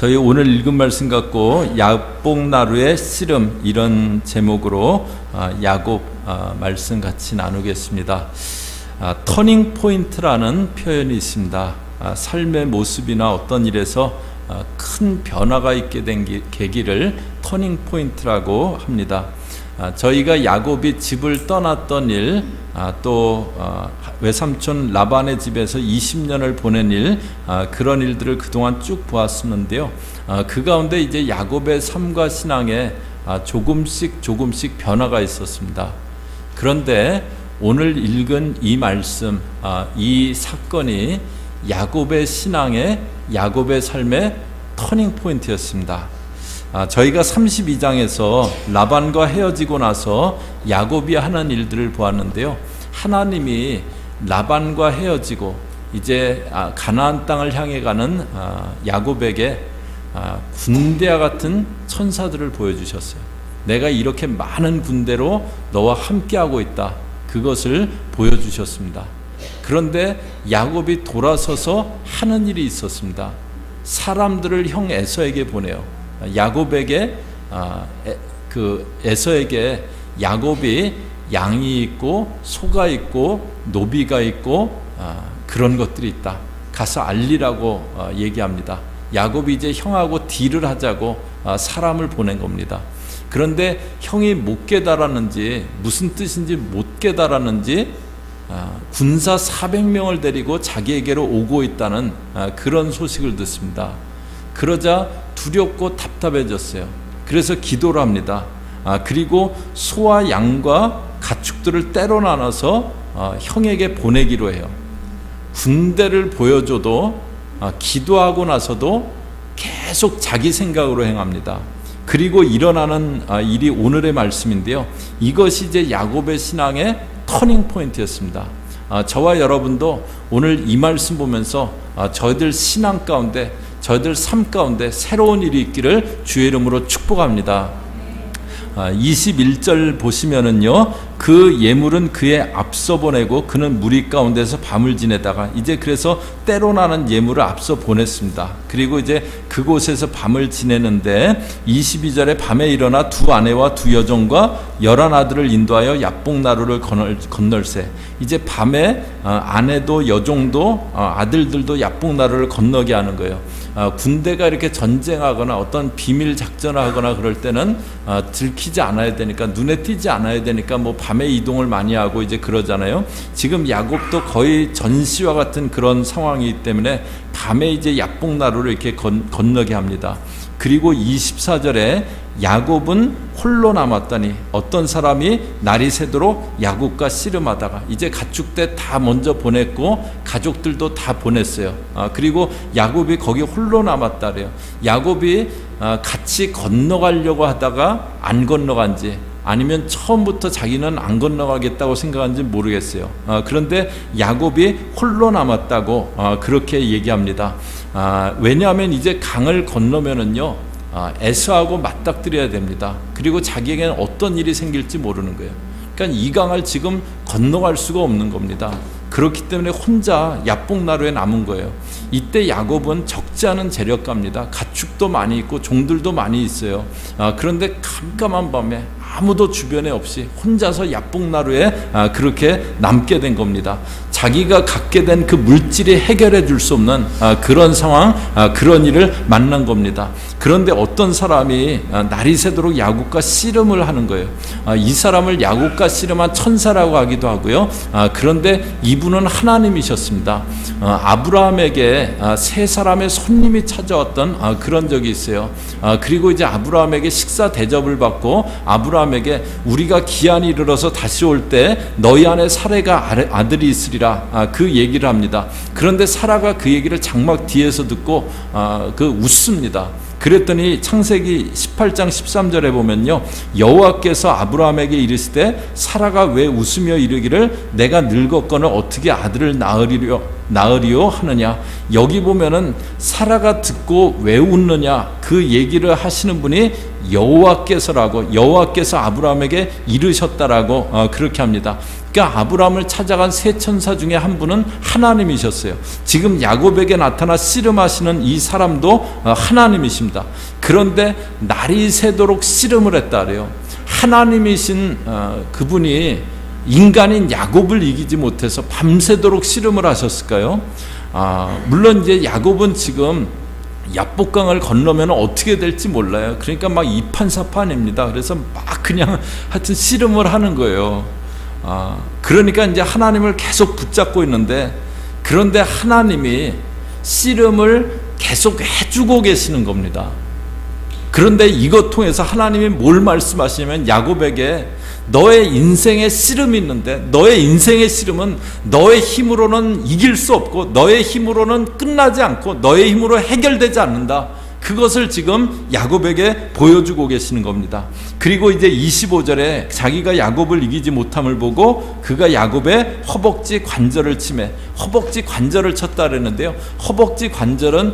저희 오늘 읽은 말씀 갖고 야복나루의 씨름 이런 제목으로 야곱 말씀 같이 나누겠습니다. 터닝 포인트라는 표현이 있습니다. 삶의 모습이나 어떤 일에서 큰 변화가 있게 된 계기를 터닝 포인트라고 합니다. 저희가 야곱이 집을 떠났던 일, 또 외삼촌 라반의 집에서 20년을 보낸 일, 그런 일들을 그동안 쭉 보았었는데요. 그 가운데 이제 야곱의 삶과 신앙에 조금씩 변화가 있었습니다. 그런데 오늘 읽은 이 말씀, 이 사건이 야곱의 신앙에, 야곱의 삶의 터닝 포인트였습니다. 저희가 32장에서 라반과 헤어지고 나서 야곱이 하는 일들을 보았는데요. 하나님이 라반과 헤어지고 이제 가나안 땅을 향해 가는 야곱에게 군대와 같은 천사들을 보여주셨어요. 내가 이렇게 많은 군대로 너와 함께하고 있다. 그것을 보여주셨습니다. 그런데 야곱이 돌아서서 하는 일이 있었습니다. 사람들을 형 에서에게 보내요. 야곱에게 에서에게 야곱이 양이 있고 소가 있고 노비가 있고 그런 것들이 있다. 가서 알리라고 얘기합니다. 야곱이 이제 형하고 딜을 하자고 사람을 보낸 겁니다. 그런데 형이 못 깨달았는지, 무슨 뜻인지 못 깨달았는지 군사 400명을 데리고 자기에게로 오고 있다는 그런 소식을 듣습니다. 그러자 두렵고 답답해졌어요. 그래서 기도를 합니다. 그리고 소와 양과 가축들을 때로 나눠서 형에게 보내기로 해요. 군대를 보여줘도 기도하고 나서도 계속 자기 생각으로 행합니다. 그리고 일어나는 일이 오늘의 말씀인데요. 이것이 이제 야곱의 신앙의 터닝 포인트였습니다. 저와 여러분도 오늘 이 말씀 보면서 저희들 신앙 가운데, 저희들 삶 가운데 새로운 일이 있기를 주의 이름으로 축복합니다. 21절 보시면은요, 그 예물은 그의 앞서 보내고 그는 무리 가운데서 밤을 지내다가 이제 그래서 때로 나는 예물을 앞서 보냈습니다. 그리고 이제 그곳에서 밤을 지내는데 22절에 밤에 일어나 두 아내와 두 여종과 11아들을 인도하여 야복나루를 건널세. 이제 밤에 아내도 여종도 아들들도 야복나루를 건너게 하는 거예요. 군대가 이렇게 전쟁하거나 어떤 비밀 작전을 하거나 그럴 때는 들키지 않아야 되니까, 눈에 띄지 않아야 되니까 뭐 밤에 이동을 많이 하고 이제 그러잖아요. 지금 야곱도 거의 전시와 같은 그런 상황이기 때문에 밤에 이제 야복나루를 이렇게 건너게 합니다. 그리고 24절에 야곱은 홀로 남았다니, 어떤 사람이 날이 새도록 야곱과 씨름하다가 이제 가축대 다 먼저 보냈고 가족들도 다 보냈어요. 그리고 야곱이 거기 홀로 남았다래요. 야곱이 같이 건너가려고 하다가 안 건너간지, 아니면 처음부터 자기는 안 건너가겠다고 생각한지 모르겠어요. 그런데 야곱이 홀로 남았다고 그렇게 얘기합니다. 왜냐하면 이제 강을 건너면은요, 에서하고 맞닥뜨려야 됩니다. 그리고 자기에게는 어떤 일이 생길지 모르는 거예요. 그러니까 이 강을 지금 건너갈 수가 없는 겁니다. 그렇기 때문에 혼자 야복나루에 남은 거예요. 이때 야곱은 적지 않은 재력가입니다. 가축도 많이 있고 종들도 많이 있어요. 그런데 깜깜한 밤에 아무도 주변에 없이 혼자서 야복나루에 그렇게 남게 된 겁니다. 자기가 갖게 된 그 물질이 해결해 줄 수 없는 그런 상황, 그런 일을 만난 겁니다. 그런데 어떤 사람이 날이 새도록 야곱과 씨름을 하는 거예요. 이 사람을 야곱과 씨름한 천사라고 하기도 하고요. 그런데 이분은 하나님이셨습니다. 아브라함에게 세 사람의 손님이 찾아왔던 그런 적이 있어요. 그리고 이제 아브라함에게 식사 대접을 받고 아브라함에게 우리가 기한이 이르러서 다시 올 때 너희 안에 사레가 아들이 있으리라, 그 얘기를 합니다. 그런데 사라가 그 얘기를 장막 뒤에서 듣고 웃습니다. 그랬더니 창세기 18장 13절에 보면요, 여호와께서 아브라함에게 이르시되 사라가 왜 웃으며 이르기를 내가 늙었거늘 어떻게 아들을 나으리요 하느냐. 여기 보면은 사라가 듣고 왜 웃느냐 그 얘기를 하시는 분이 여호와께서라고, 여호와께서 아브라함에게 이르셨다라고 그렇게 합니다. 그러니까 아브라함을 찾아간 세 천사 중에 한 분은 하나님이셨어요. 지금 야곱에게 나타나 씨름하시는 이 사람도 하나님이십니다. 그런데 날이 새도록 씨름을 했다 그래요. 하나님이신 그분이 인간인 야곱을 이기지 못해서 밤새도록 씨름을 하셨을까요? 물론 이제 야곱은 지금 야복강을 건너면 어떻게 될지 몰라요. 그러니까 막 이판사판입니다. 그래서 막 그냥 하여튼 씨름을 하는 거예요. 그러니까 이제 하나님을 계속 붙잡고 있는데, 그런데 하나님이 씨름을 계속 해주고 계시는 겁니다. 그런데 이것 통해서 하나님이 뭘 말씀하시냐면 야곱에게 너의 인생에 씨름이 있는데, 너의 인생의 씨름은 너의 힘으로는 이길 수 없고 너의 힘으로는 끝나지 않고 너의 힘으로 해결되지 않는다. 그것을 지금 야곱에게 보여주고 계시는 겁니다. 그리고 이제 25절에 자기가 야곱을 이기지 못함을 보고 그가 야곱의 허벅지 관절을 치매, 허벅지 관절을 쳤다 그랬는데요. 허벅지 관절은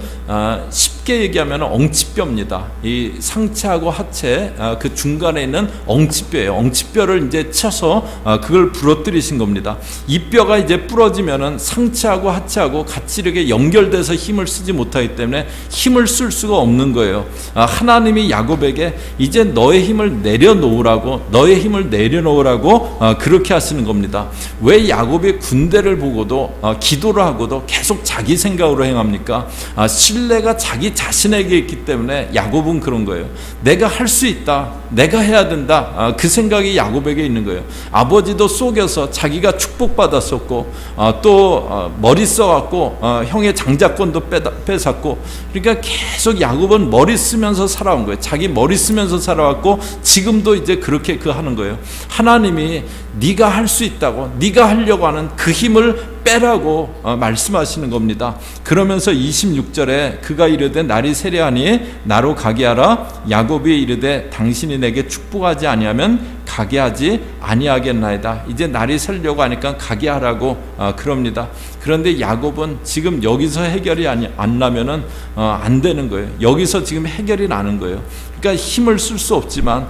쉽게 얘기하면 엉치뼈입니다. 이 상체하고 하체 그 중간에 있는 엉치뼈예요. 엉치뼈를 이제 쳐서 그걸 부러뜨리신 겁니다. 이 뼈가 이제 부러지면은 상체하고 하체하고 같이 이렇게 연결돼서 힘을 쓰지 못하기 때문에 힘을 쓸 수가 없는 거예요. 하나님이 야곱에게 이제 너의 힘을 내려놓으라고, 너의 힘을 내려놓으라고 그렇게 하시는 겁니다. 왜 야곱이 군대를 보고도 기도를 하고도 계속 자기 생각으로 행합니까? 신뢰가 자기 자신에게 있기 때문에 야곱은 그런 거예요. 내가 할 수 있다, 내가 해야 된다, 그 생각이 야곱에게 있는 거예요. 아버지도 속여서 자기가 축복받았었고 또 머리 써갖고 형의 장자권도 뺏었고, 그러니까 계속 야곱은 머리 쓰면서 살아온 거예요. 자기 머리 쓰면서 살아왔고 지금도 이제 그렇게 하는 거예요. 하나님이 네가 할 수 있다고, 네가 하려고 하는 그 힘을 빼라고 말씀하시는 겁니다. 그러면서 26절에 그가 이르되 날이 세려하니 나로 가게 하라. 야곱이 이르되 당신이 내게 축복하지 아니하면 가게 하지 아니하겠나이다. 이제 날이 새려고 하니까 가게 하라고 그럽니다. 그런데 야곱은 지금 여기서 해결이 안 나면은 안 되는 거예요. 여기서 지금 해결이 나는 거예요. 그러니까 힘을 쓸 수 없지만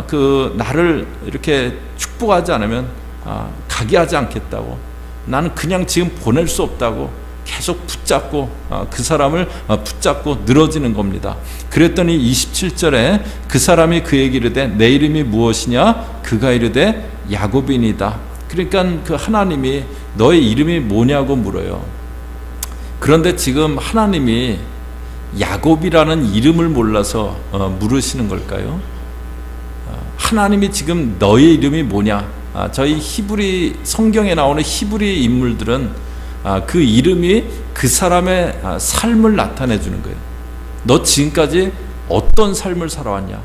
그 나를 이렇게 축복하지 않으면 가게 하지 않겠다고, 나는 그냥 지금 보낼 수 없다고 계속 붙잡고 그 사람을 붙잡고 늘어지는 겁니다. 그랬더니 27절에 그 사람이 그에게 이르되 내 이름이 무엇이냐? 그가 이르되 야곱이니이다. 그러니까 그 하나님이 너의 이름이 뭐냐고 물어요. 그런데 지금 하나님이 야곱이라는 이름을 몰라서 물으시는 걸까요? 하나님이 지금 너의 이름이 뭐냐? 저희 히브리 성경에 나오는 히브리 인물들은 그 이름이 그 사람의 삶을 나타내 주는 거예요. 너 지금까지 어떤 삶을 살아왔냐?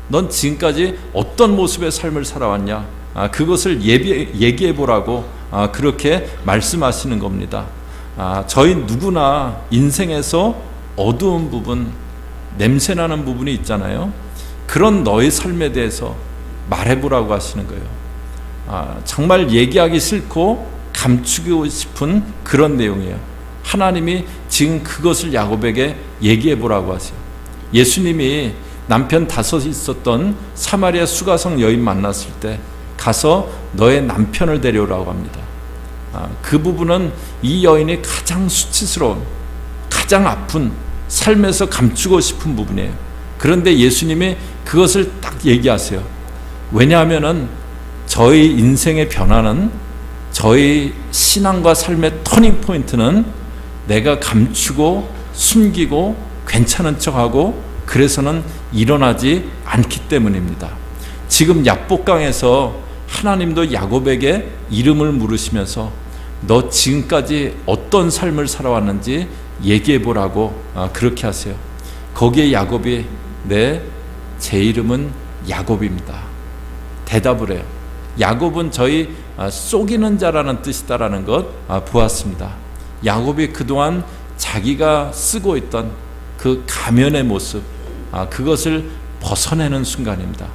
넌 지금까지 어떤 모습의 삶을 살아왔냐? 그것을 얘기해 보라고 그렇게 말씀하시는 겁니다. 저희 누구나 인생에서 어두운 부분, 냄새나는 부분이 있잖아요. 그런 너의 삶에 대해서 말해보라고 하시는 거예요. 정말 얘기하기 싫고 감추고 싶은 그런 내용이에요. 하나님이 지금 그것을 야곱에게 얘기해보라고 하세요. 예수님이 남편 5 있었던 사마리아 수가성 여인 만났을 때 가서 너의 남편을 데려오라고 합니다. 그 부분은 이 여인이 가장 수치스러운, 가장 아픈, 삶에서 감추고 싶은 부분이에요. 그런데 예수님이 그것을 딱 얘기하세요. 왜냐하면은 저희 인생의 변화는, 저희 신앙과 삶의 터닝 포인트는 내가 감추고 숨기고 괜찮은 척하고 그래서는 일어나지 않기 때문입니다. 지금 야복강에서 하나님도 야곱에게 이름을 물으시면서 너 지금까지 어떤 삶을 살아왔는지 얘기해 보라고 그렇게 하세요. 거기에 야곱이 제 이름은 야곱입니다. 대답을 해요. 야곱은 저희 속이는 자라는 뜻이다라는 것 보았습니다. 야곱이 그동안 자기가 쓰고 있던 그 가면의 모습, 그것을 벗어내는 순간입니다.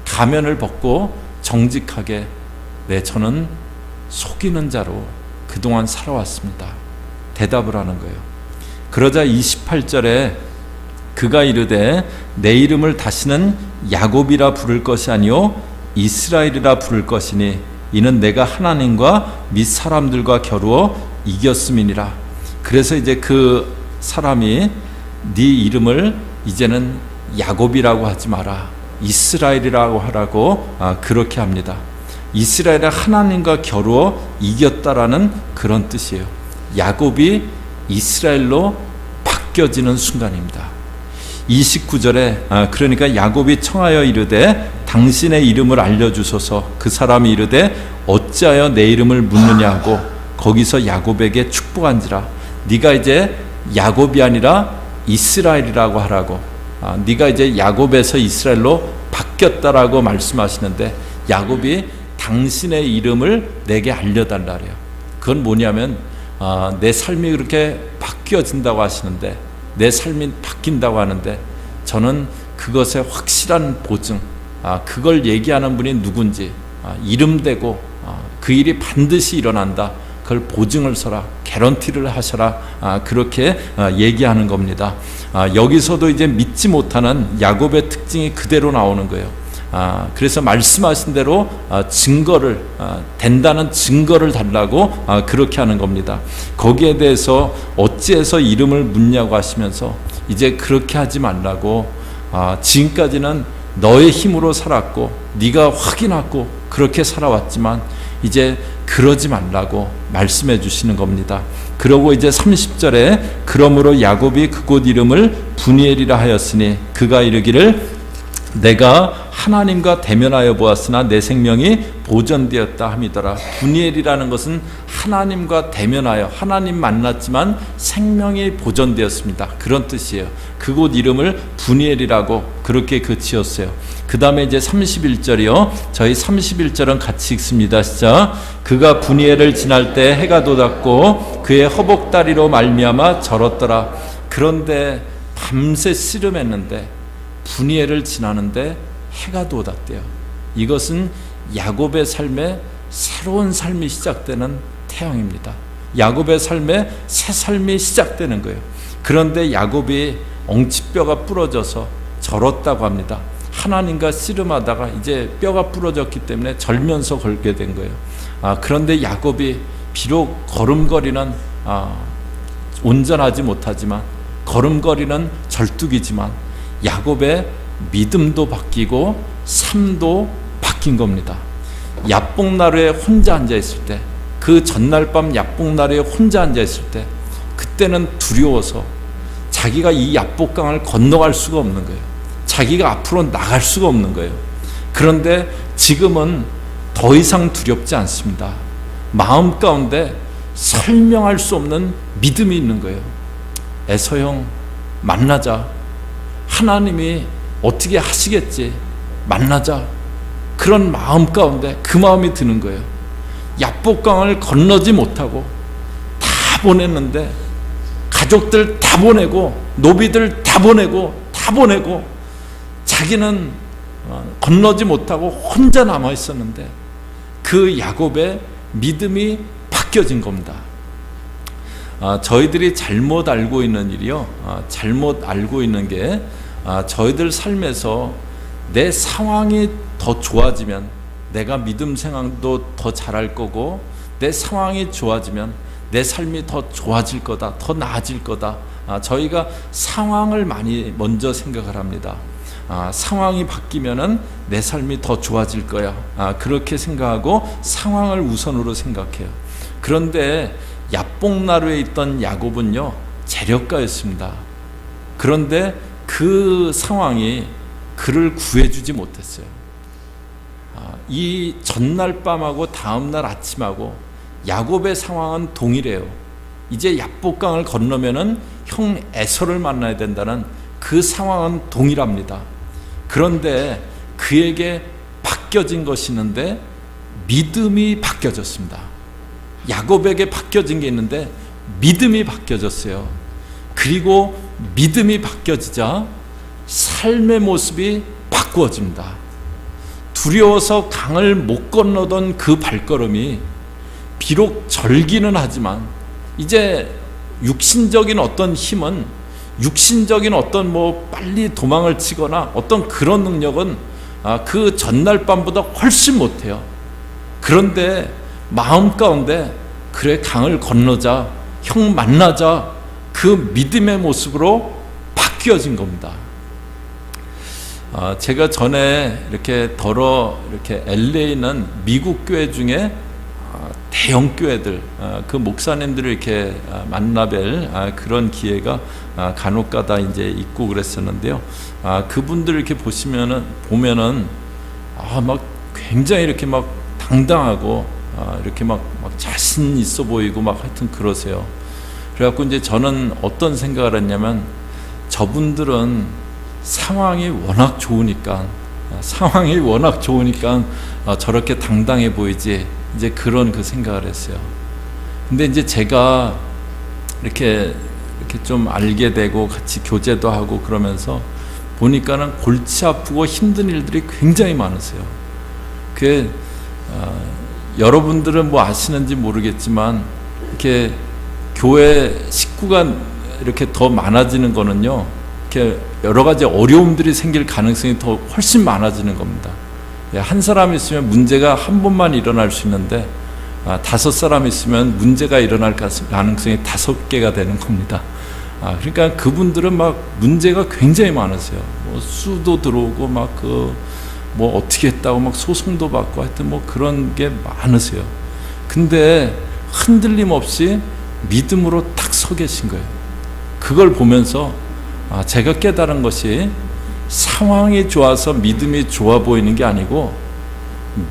가면을 벗고 정직하게 저는 속이는 자로 그동안 살아왔습니다. 대답을 하는 거예요. 그러자 28절에 그가 이르되 내 이름을 다시는 야곱이라 부를 것이 아니요 이스라엘이라 부를 것이니 이는 내가 하나님과 및 사람들과 겨루어 이겼음이니라. 그래서 이제 그 사람이 네 이름을 이제는 야곱이라고 하지 마라, 이스라엘이라고 하라고 그렇게 합니다. 이스라엘은 하나님과 겨루어 이겼다라는 그런 뜻이에요. 야곱이 이스라엘로 바뀌어지는 순간입니다. 29절에 그러니까 야곱이 청하여 이르되 당신의 이름을 알려주소서. 그 사람이 이르되 어찌하여 내 이름을 묻느냐 하고 거기서 야곱에게 축복한지라. 네가 이제 야곱이 아니라 이스라엘이라고 하라고, 네가 이제 야곱에서 이스라엘로 바뀌었다라고 말씀하시는데 야곱이 당신의 이름을 내게 알려달라 그래요. 그건 뭐냐면 내 삶이 그렇게 바뀌어진다고 하시는데, 내 삶이 바뀐다고 하는데 저는 그것의 확실한 보증, 그걸 얘기하는 분이 누군지 이름대고 그 일이 반드시 일어난다, 그걸 보증을 서라, 개런티를 하셔라, 그렇게 얘기하는 겁니다. 여기서도 이제 믿지 못하는 야곱의 특징이 그대로 나오는 거예요. 그래서 말씀하신 대로 증거를, 된다는 증거를 달라고 그렇게 하는 겁니다. 거기에 대해서 어찌해서 이름을 묻냐고 하시면서 이제 그렇게 하지 말라고, 지금까지는 너의 힘으로 살았고 네가 확인하고 그렇게 살아왔지만 이제 그러지 말라고 말씀해 주시는 겁니다. 그러고 이제 30절에 그러므로 야곱이 그곳 이름을 브니엘이라 하였으니 그가 이르기를 내가 하나님과 대면하여 보았으나 내 생명이 보존되었다 함이더라. 브니엘이라는 것은 하나님과 대면하여, 하나님 만났지만 생명이 보존되었습니다, 그런 뜻이에요. 그곳 이름을 브니엘이라고 그렇게 지었어요. 그 다음에 이제 31절이요. 저희 31절은 같이 읽습니다. 시작. 그가 브니엘을 지날 때 해가 돋았고 그의 허벅다리로 말미암아 절었더라. 그런데 밤새 씨름했는데 브니엘을 지나는데 해가 돋았대요. 이것은 야곱의 삶에 새로운 삶이 시작되는 태양입니다. 야곱의 삶에 새 삶이 시작되는 거예요. 그런데 야곱이 엉치뼈가 부러져서 절었다고 합니다. 하나님과 씨름하다가 이제 뼈가 부러졌기 때문에 절면서 걸게 된 거예요. 그런데 야곱이 비록 걸음걸이는 온전하지 못하지만, 걸음걸이는 절뚝이지만 야곱의 믿음도 바뀌고 삶도 바뀐 겁니다. 야복나루에 혼자 앉아있을 때, 그 전날 밤 야복나루에 혼자 앉아있을 때 그때는 두려워서 자기가 이 야복강을 건너갈 수가 없는 거예요. 자기가 앞으로 나갈 수가 없는 거예요. 그런데 지금은 더 이상 두렵지 않습니다. 마음 가운데 설명할 수 없는 믿음이 있는 거예요. 에서 형 만나자, 하나님이 어떻게 하시겠지, 만나자, 그런 마음 가운데 그 마음이 드는 거예요. 야복강을 건너지 못하고 다 보냈는데, 가족들 다 보내고 노비들 다 보내고 자기는 건너지 못하고 혼자 남아 있었는데 그 야곱의 믿음이 바뀌어진 겁니다. 저희들이 잘못 알고 있는 일이요, 잘못 알고 있는 게 저희들 삶에서 내 상황이 더 좋아지면 내가 믿음 생활도 더 잘할 거고, 내 상황이 좋아지면 내 삶이 더 좋아질 거다, 더 나아질 거다. 저희가 상황을 많이 먼저 생각을 합니다. 상황이 바뀌면은 내 삶이 더 좋아질 거야, 그렇게 생각하고 상황을 우선으로 생각해요. 그런데 야복나루에 있던 야곱은요, 재력가였습니다. 그런데 그 상황이 그를 구해주지 못했어요. 이 전날 밤하고 다음날 아침하고 야곱의 상황은 동일해요. 이제 야복강을 건너면은 형 에서를 만나야 된다는 그 상황은 동일합니다. 그런데 그에게 바뀌어진 것이 있는데 믿음이 바뀌어졌습니다. 야곱에게 바뀌어진 게 있는데 믿음이 바뀌어졌어요. 그리고 믿음이 바뀌어지자 삶의 모습이 바꾸어집니다. 두려워서 강을 못 건너던 그 발걸음이 비록 절기는 하지만 이제 육신적인 어떤 힘은, 육신적인 어떤 뭐 빨리 도망을 치거나 어떤 그런 능력은 그 전날 밤보다 훨씬 못해요. 그런데 마음 가운데 그래, 강을 건너자, 형 만나자, 그 믿음의 모습으로 바뀌어진 겁니다. 제가 전에 이렇게 이렇게 LA는 미국 교회 중에 대형 교회들, 그 목사님들을 이렇게 만나뵐 그런 기회가 간혹가다 이제 있고 그랬었는데요. 그분들 이렇게 보면은 막 굉장히 이렇게 막 당당하고 이렇게 막 자신 있어 보이고 막 하여튼 그러세요. 그래갖고 이제 저는 어떤 생각을 했냐면, 저분들은 상황이 워낙 좋으니까 저렇게 당당해 보이지, 이제 그런 그 생각을 했어요. 근데 이제 제가 이렇게 좀 알게 되고 같이 교제도 하고 그러면서 보니까는 골치 아프고 힘든 일들이 굉장히 많으세요. 여러분들은 뭐 아시는지 모르겠지만, 이렇게 교회 식구가 이렇게 더 많아지는 거는요, 이렇게 여러 가지 어려움들이 생길 가능성이 더 훨씬 많아지는 겁니다. 한 사람 있으면 문제가 한 번만 일어날 수 있는데, 5사람 있으면 문제가 일어날 가능성이 5개가 되는 겁니다. 그러니까 그분들은 막 문제가 굉장히 많으세요. 뭐 수도 들어오고 뭐 어떻게 했다고 막 소송도 받고 하여튼 뭐 그런 게 많으세요. 근데 흔들림 없이 믿음으로 딱 서 계신 거예요. 그걸 보면서 제가 깨달은 것이, 상황이 좋아서 믿음이 좋아 보이는 게 아니고,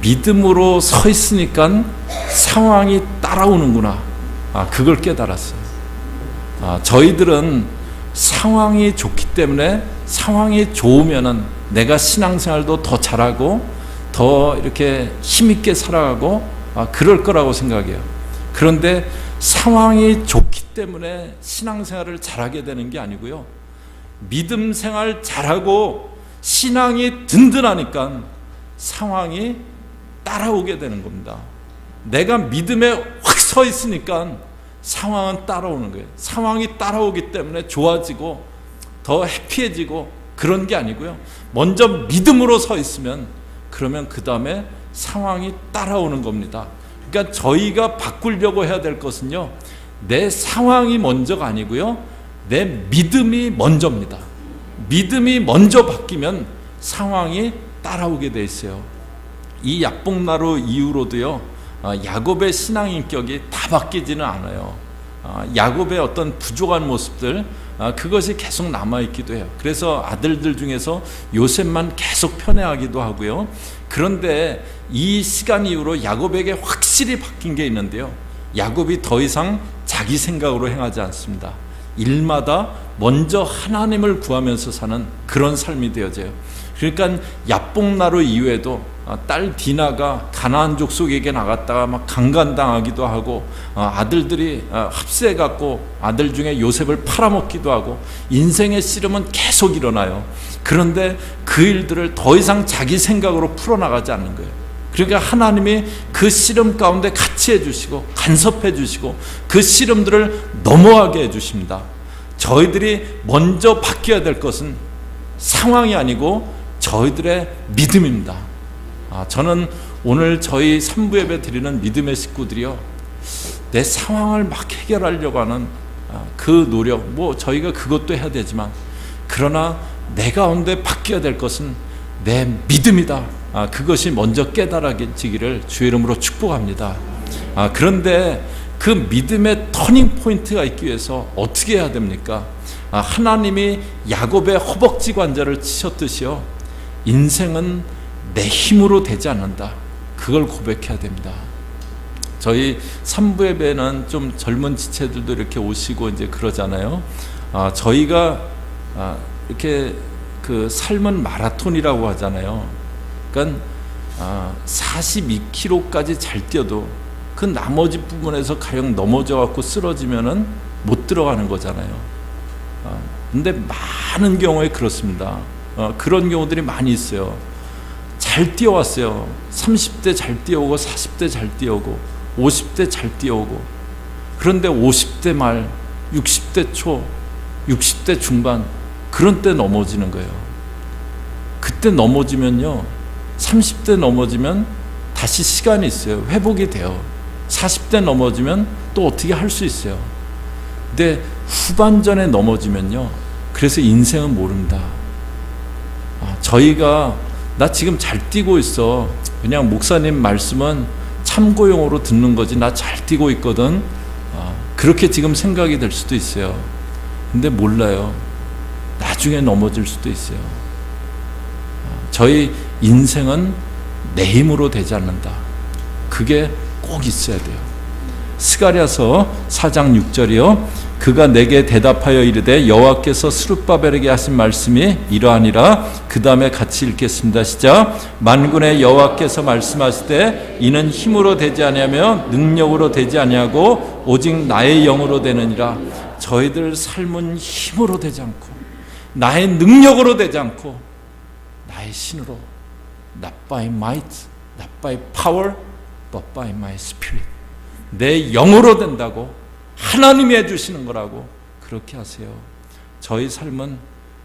믿음으로 서 있으니까 상황이 따라오는구나. 그걸 깨달았어요. 저희들은 상황이 좋기 때문에, 상황이 좋으면은 내가 신앙생활도 더 잘하고 더 이렇게 힘있게 살아가고 그럴 거라고 생각해요. 그런데 상황이 좋기 때문에 신앙생활을 잘하게 되는 게 아니고요, 믿음 생활 잘하고 신앙이 든든하니까 상황이 따라오게 되는 겁니다. 내가 믿음에 확 서 있으니까 상황은 따라오는 거예요. 상황이 따라오기 때문에 좋아지고 더 해피해지고 그런 게 아니고요, 먼저 믿음으로 서 있으면 그러면 그 다음에 상황이 따라오는 겁니다. 그러니까 저희가 바꾸려고 해야 될 것은요, 내 상황이 먼저가 아니고요, 내 믿음이 먼저입니다. 믿음이 먼저 바뀌면 상황이 따라오게 돼 있어요. 이 약복나루 이후로도요, 야곱의 신앙 인격이 다 바뀌지는 않아요. 야곱의 어떤 부족한 모습들, 그것이 계속 남아있기도 해요. 그래서 아들들 중에서 요셉만 계속 편애하기도 하고요. 그런데 이 시간 이후로 야곱에게 확실히 바뀐 게 있는데요, 야곱이 더 이상 자기 생각으로 행하지 않습니다. 일마다 먼저 하나님을 구하면서 사는 그런 삶이 되어져요. 그러니까 야복나루 이후에도 딸 디나가 가나안 족속에게 나갔다가 막 강간당하기도 하고, 아들들이 합세해갖고 아들 중에 요셉을 팔아먹기도 하고, 인생의 씨름은 계속 일어나요. 그런데 그 일들을 더 이상 자기 생각으로 풀어나가지 않는 거예요. 그러니까 하나님이 그 씨름 가운데 같이 해주시고 간섭해 주시고 그 씨름들을 넘어가게 해주십니다. 저희들이 먼저 바뀌어야 될 것은 상황이 아니고 저희들의 믿음입니다. 저는 오늘 저희 3부 예배 드리는 믿음의 식구들이요, 내 상황을 막 해결하려고 하는 그 노력, 뭐 저희가 그것도 해야 되지만, 그러나 내 가운데 바뀌어야 될 것은 내 믿음이다. 그것이 먼저 깨달아지기를 주의 이름으로 축복합니다. 그런데 그 믿음의 터닝 포인트가 있기 위해서 어떻게 해야 됩니까? 하나님이 야곱의 허벅지 관절을 치셨듯이요, 인생은 내 힘으로 되지 않는다. 그걸 고백해야 됩니다. 저희 3부 예배는 좀 젊은 지체들도 이렇게 오시고 이제 그러잖아요. 저희가 이렇게 그 삶은 마라톤이라고 하잖아요. 그러니까 42km까지 잘 뛰어도 그 나머지 부분에서 가령 넘어져 갖고 쓰러지면은 못 들어가는 거잖아요. 근데 많은 경우에 그렇습니다. 그런 경우들이 많이 있어요. 잘 뛰어왔어요. 30대 잘 뛰어오고 40대 잘 뛰어오고 50대 잘 뛰어오고, 그런데 50대 말 60대 초, 60대 중반 그런 때 넘어지는 거예요. 그때 넘어지면요, 30대 넘어지면 다시 시간이 있어요. 회복이 돼요. 40대 넘어지면 또 어떻게 할 수 있어요. 근데 후반전에 넘어지면요, 그래서 인생은 모른다. 저희가 나 지금 잘 뛰고 있어. 그냥 목사님 말씀은 참고용으로 듣는 거지. 나 잘 뛰고 있거든. 그렇게 지금 생각이 될 수도 있어요. 근데 몰라요. 나중에 넘어질 수도 있어요. 저희 인생은 내 힘으로 되지 않는다. 그게 꼭 있어야 돼요. 스가랴서 4장 6절이요. 그가 내게 대답하여 이르되 여호와께서 스룹바벨에게 하신 말씀이 이러하니라. 그 다음에 같이 읽겠습니다. 시작. 만군의 여호와께서 말씀하시되 이는 힘으로 되지 아니하며 능력으로 되지 아니하고 오직 나의 영으로 되느니라. 저희들 삶은 힘으로 되지 않고 나의 능력으로 되지 않고 나의 신으로, not by might, not by power, but by my spirit. 내 영으로 된다고, 하나님이 해주시는 거라고 그렇게 하세요. 저희 삶은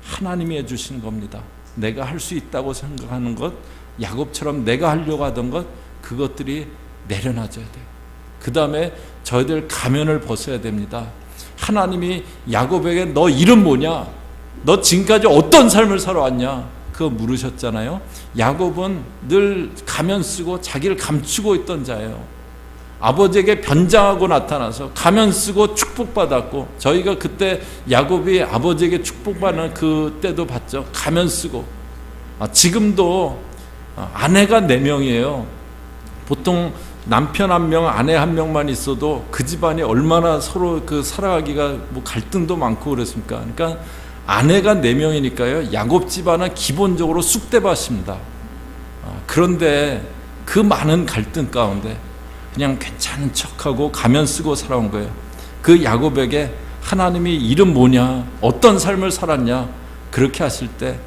하나님이 해주시는 겁니다. 내가 할 수 있다고 생각하는 것, 야곱처럼 내가 하려고 하던 것, 그것들이 내려놔져야 돼요. 그 다음에 저희들 가면을 벗어야 됩니다. 하나님이 야곱에게 너 이름 뭐냐? 너 지금까지 어떤 삶을 살아왔냐? 그거 물으셨잖아요. 야곱은 늘 가면 쓰고 자기를 감추고 있던 자예요. 아버지에게 변장하고 나타나서 가면 쓰고 축복받았고, 저희가 그때 야곱이 아버지에게 축복받는 그때도 봤죠. 가면 쓰고. 지금도 아내가 4명이에요. 보통 남편 1명, 아내 1명만 있어도 그 집안이 얼마나 서로 살아가기가 갈등도 많고 그랬습니까? 그러니까 아내가 4명이니까요. 야곱 집안은 기본적으로 쑥대밭입니다. 그런데 그 많은 갈등 가운데 그냥 괜찮은 척하고 가면 쓰고 살아온 거예요. 그 야곱에게 하나님이 이름 뭐냐, 어떤 삶을 살았냐, 그렇게 하실 때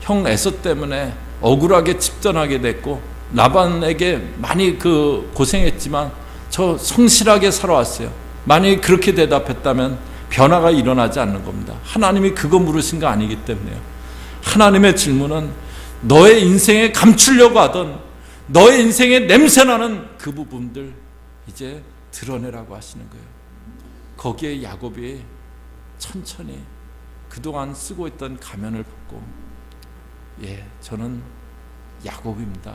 형 에서 때문에 억울하게 집전하게 됐고 라반에게 많이 고생했지만 저 성실하게 살아왔어요. 만약에 그렇게 대답했다면 변화가 일어나지 않는 겁니다. 하나님이 그거 물으신 거 아니기 때문에요. 하나님의 질문은 너의 인생에 감추려고 하던, 너의 인생에 냄새나는 그 부분들 이제 드러내라고 하시는 거예요. 거기에 야곱이 천천히 그동안 쓰고 있던 가면을 벗고, 저는 야곱입니다.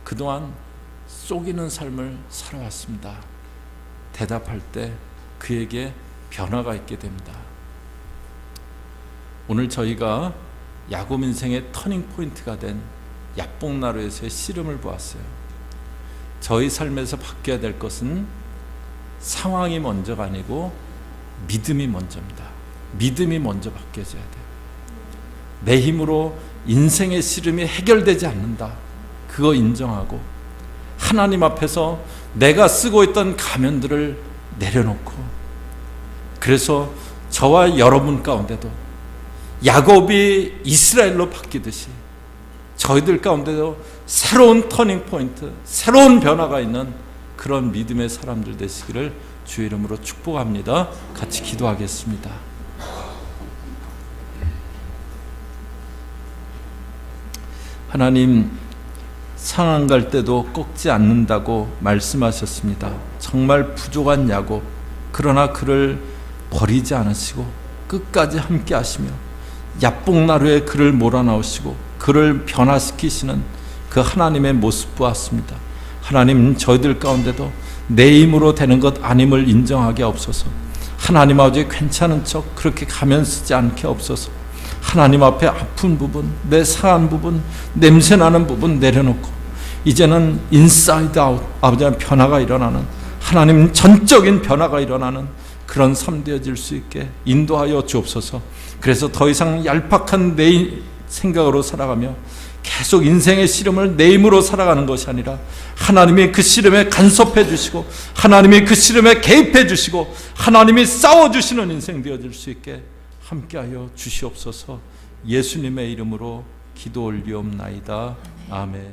그동안 속이는 삶을 살아왔습니다. 대답할 때 그에게 변화가 있게 됩니다. 오늘 저희가 야곱 인생의 터닝 포인트가 된 야복나루에서의 씨름을 보았어요. 저희 삶에서 바뀌어야 될 것은 상황이 먼저가 아니고 믿음이 먼저입니다. 믿음이 먼저 바뀌어져야 돼요. 내 힘으로 인생의 씨름이 해결되지 않는다. 그거 인정하고 하나님 앞에서 내가 쓰고 있던 가면들을 내려놓고, 그래서 저와 여러분 가운데도 야곱이 이스라엘로 바뀌듯이 저희들 가운데도 새로운 터닝 포인트, 새로운 변화가 있는 그런 믿음의 사람들 되시기를 주의 이름으로 축복합니다. 같이 기도하겠습니다. 하나님, 상한 갈 때도 꺾지 않는다고 말씀하셨습니다. 정말 부족한 야곱, 그러나 그를 버리지 않으시고 끝까지 함께 하시며 야복나루에 그를 몰아넣으시고 그를 변화시키시는 그 하나님의 모습 보았습니다. 하나님, 저희들 가운데도 내 힘으로 되는 것 아님을 인정하게 없어서, 하나님 아버지 괜찮은 척 그렇게 가면 쓰지 않게 없어서, 하나님 앞에 아픈 부분, 내 상한 부분, 냄새나는 부분 내려놓고 이제는 인사이드 아웃, 아버지의 변화가 일어나는, 하나님 전적인 변화가 일어나는 그런 삶 되어질 수 있게 인도하여 주옵소서. 그래서 더 이상 얄팍한 내 생각으로 살아가며 계속 인생의 씨름을 내 힘으로 살아가는 것이 아니라 하나님이 그 씨름에 간섭해 주시고 하나님이 그 씨름에 개입해 주시고 하나님이 싸워주시는 인생 되어질 수 있게 함께하여 주시옵소서. 예수님의 이름으로 기도 올리옵나이다. 아멘.